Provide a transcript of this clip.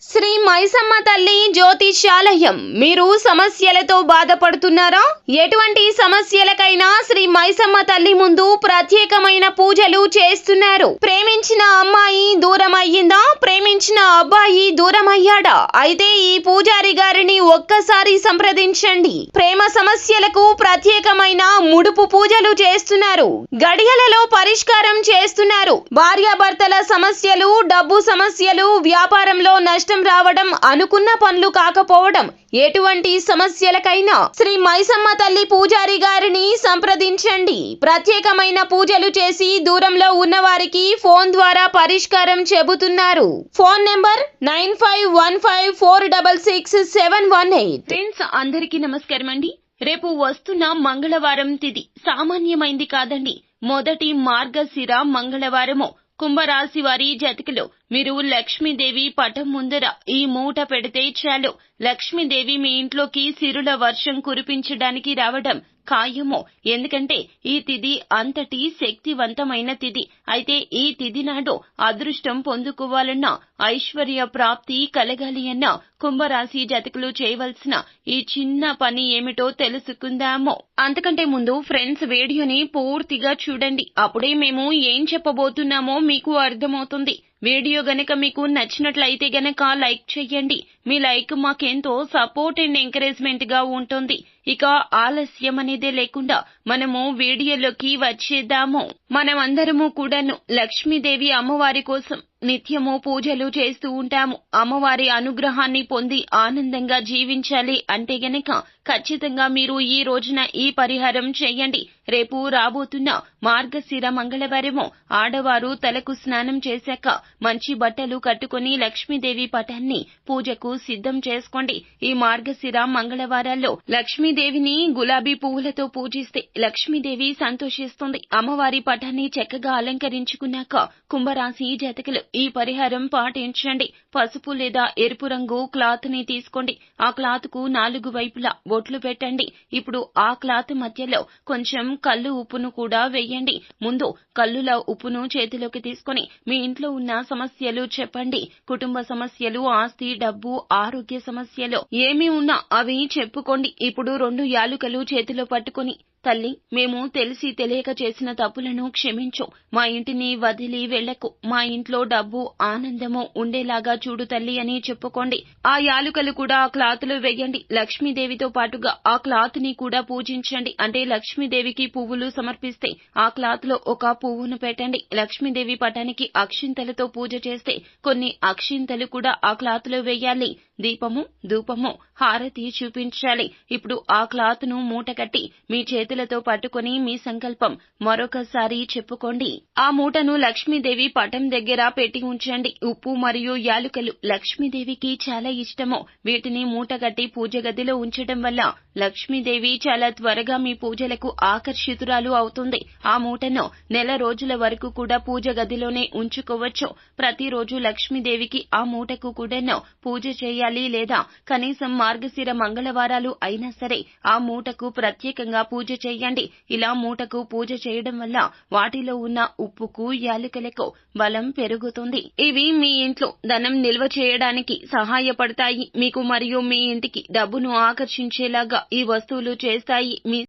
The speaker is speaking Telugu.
శ్రీ మైసమ్మ తల్లి జ్యోతిష్యాలయం. మీరు సమస్యలతో బాధపడుతున్నారా? ఎటువంటి సమస్యలకైనా శ్రీ మైసమ్మ తల్లి ముందు ప్రత్యేకమైన పూజలు చేస్తున్నారు. ప్రేమించిన అమ్మాయి దూరం అయ్యిందా? ప్రేమించిన అబ్బాయి దూరం అయ్యాడా? అయితే ఈ పూజారి గారిని ఒక్కసారి సంప్రదించండి. ప్రేమ సమస్యలకు ప్రత్యేకమైన ముడుపు పూజలు చేస్తున్నారు. గడియలలో పరిష్కారం చేస్తున్నారు. భార్యాభర్తల సమస్యలు, డబ్బు సమస్యలు, వ్యాపారంలో నష్టం రావడం, అనుకున్న పనులు కాకపోవడం, ఎటువంటి సమస్యలకైనా శ్రీ మైసమ్మ తల్లి పూజారి గారిని సంప్రదించండి. ప్రత్యేకమైన పూజలు చేసి దూరంలో ఉన్నవారికి ఫోన్ ద్వారా పరిష్కారం చెబుతున్నారు. Phone number 9515466718. ఫ్రెండ్స్, అందరికీ నమస్కారం అండి. రేపు వస్తున్న మంగళవారం తిథి సామాన్యమైంది కాదండి. మొదటి మార్గశిర మంగళవారము. కుంభరాశి వారి జాతకులు, మీరు లక్ష్మీదేవి పటం ముందర ఈ మూట పెడితే చాలు, లక్ష్మీదేవి మీ ఇంట్లోకి సిరుల వర్షం కురిపించడానికి రావడం ఖాయము. ఎందుకంటే ఈ తిథి అంతటి శక్తివంతమైన తిథి. అయితే ఈ తిథి నాడు అదృష్టం పొందుకోవాలన్నా, ఐశ్వర్య ప్రాప్తి కలగాలి అన్నా కుంభరాశి జాతకులు చేయవలసిన ఈ చిన్న పని ఏమిటో తెలుసుకుందాము. అంతకంటే ముందు ఫ్రెండ్స్, వీడియోని పూర్తిగా చూడండి. అప్పుడే మేము ఏం చెప్పబోతున్నామో మీకు అర్థమవుతుంది. వీడియో గనక మీకు నచ్చినట్లయితే గనక లైక్ చేయండి. మీ లైక్ మాకెంతో సపోర్ట్ అండ్ ఎంకరేజ్మెంట్ గా ఉంటుంది. ఇక ఆలస్యం అనేదే లేకుండా మనము వీడియోలోకి వచ్చేద్దాము. మనమందరము కూడాను లక్ష్మీదేవి అమ్మవారి కోసం నిత్యము పూజలు చేస్తూ ఉంటాము. అమ్మవారి అనుగ్రహాన్ని పొంది ఆనందంగా జీవించాలి అంటే గనక ఖచ్చితంగా మీరు ఈ రోజున ఈ పరిహారం చేయండి. రేపు రాబోతున్న మార్గశిర మంగళవారము ఆడవారు తలకు స్నానం చేశాక మంచి బట్టలు కట్టుకుని లక్ష్మీదేవి పటాన్ని పూజకు సిద్ధం చేసుకోండి. ఈ మార్గశిర మంగళవారాల్లో లక్ష్మీదేవిని గులాబీ పువ్వులతో పూజిస్తే లక్ష్మీదేవి సంతోషిస్తుంది. అమ్మవారి పటాన్ని చక్కగా అలంకరించుకున్నాక కుంభరాశి జాతకులు ఈ పరిహారం పాటించండి. పసుపు లేదా ఎరుపు రంగు క్లాత్ ని తీసుకోండి. ఆ క్లాత్ కు 4 వైపులా బొట్లు పెట్టండి. ఇప్పుడు ఆ క్లాత్ మధ్యలో కొంచెం కల్లు ఉప్పును కూడా వేయండి. ముందు కల్లుల ఉప్పును చేతిలోకి తీసుకొని మీ ఇంట్లో ఉన్న సమస్యలు చెప్పండి. కుటుంబ సమస్యలు, ఆస్తి, డబ్బు, ఆరోగ్య సమస్యలు ఏమి ఉన్నా అవి చెప్పుకోండి. ఇప్పుడు 2 యాలుకలు చేతిలో పట్టుకొని, తల్లి, మేము తెలిసి తెలియక చేసిన తప్పులను క్షమించు. మా ఇంటిని వదిలి వెళ్లకు. మా ఇంట్లో డబ్బు, ఆనందము ఉండేలాగా చూడు తల్లి అని చెప్పుకోండి. ఆ యాలుకలు కూడా ఆ క్లాత్ లో వేయండి. లక్ష్మీదేవితో పాటుగా ఆ క్లాత్ ని కూడా పూజించండి. అంటే లక్ష్మీదేవికి పువ్వులు సమర్పిస్తే ఆ క్లాత్ లో ఒక పువ్వును పెట్టండి. లక్ష్మీదేవి పటానికి అక్షింతలతో పూజ చేస్తే కొన్ని అక్షింతలు కూడా ఆ క్లాత్ లో వేయాలి. దీపము, ధూపము, హారతి చూపించాలి. ఇప్పుడు ఆ క్లాత్ ను మూట కట్టి మీ చేతులతో పట్టుకొని మీ సంకల్పం మరొకసారి చెప్పుకోండి. ఆ మూటను లక్ష్మీదేవి పటం దగ్గర పెట్టి ఉంచండి. ఉప్పు మరియు యాలుకలు లక్ష్మీదేవికి చాలా ఇష్టము. వీటిని మూట కట్టి పూజ గదిలో ఉంచడం వల్ల లక్ష్మీదేవి చాలా త్వరగా మీ పూజలకు ఆకర్షితురాలు అవుతుంది. ఆ మూటను నెల రోజుల వరకు కూడా పూజ గదిలోనే ఉంచుకోవచ్చు. ప్రతిరోజు లక్ష్మీదేవికి ఆ మూటకు కూడాను పూజ చేయాలి. లేదా కనీసం మార్గశిర మంగళవారాలు అయినా సరే ఆ మూటకు ప్రత్యేకంగా పూజ చేయండి. ఇలా మూటకు పూజ చేయడం వల్ల వాటిలో ఉన్న ఉప్పుకు, యాలకులకు బలం పెరుగుతుంది. ఇవి మీ ఇంట్లో ధనం నిల్వ చేయడానికి సహాయపడతాయి. మీకు మరియు మీ ఇంటికి డబ్బును ఆకర్షించేలాగా ఈ వస్తువులు చేస్తాయి. మీ